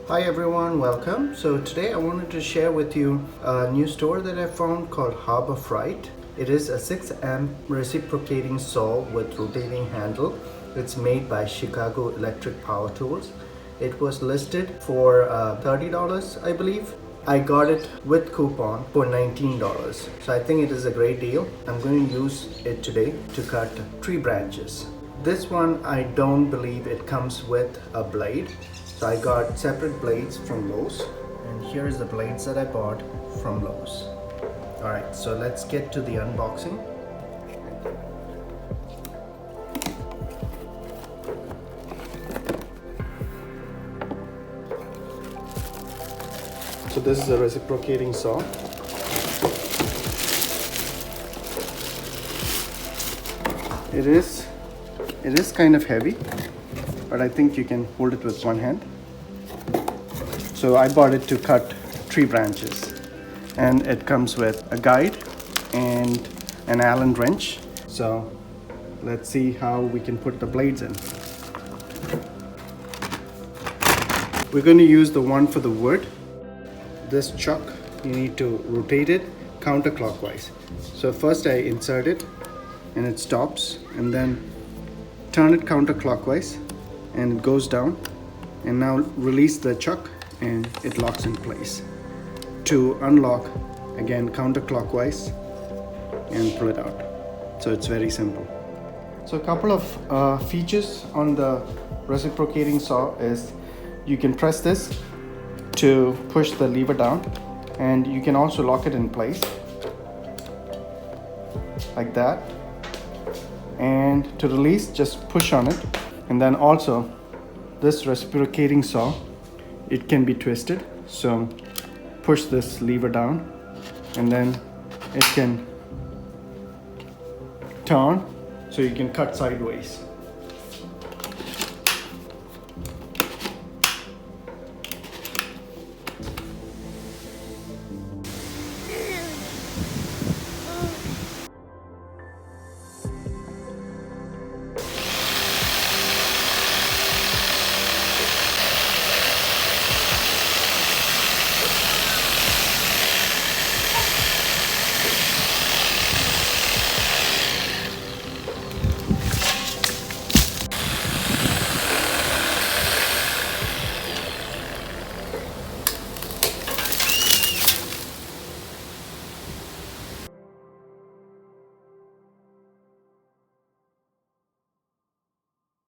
Hi everyone, welcome. So today I wanted to share with you a new store that I found called Harbor Freight. It is a 6 amp reciprocating saw with rotating handle. It's made by Chicago Electric Power Tools. It was listed for $30, I believe. I got it with coupon for $19. So I think it is a great deal. I'm going to use it today to cut tree branches. This one, I don't believe it comes with a blade. So I got separate blades from Lowe's, and here's the blades that I bought from Lowe's. Alright, so let's get to the unboxing. So this is a reciprocating saw. It is kind of heavy, but I think you can hold it with one hand. So I bought it to cut tree branches, and it comes with a guide and an Allen wrench. So let's see how we can put the blades in. We're going to use the one for the wood. This chuck, you need to rotate it counterclockwise. So first I insert it and it stops, and then turn it counterclockwise and it goes down, and now release the chuck and it locks in place. To unlock, again counterclockwise and pull it out. So it's very simple. So a couple of features on the reciprocating saw is you can press this to push the lever down, and you can also lock it in place like that, and to release just push on it. And then also this reciprocating saw, it can be twisted, so push this lever down and then it can turn so you can cut sideways.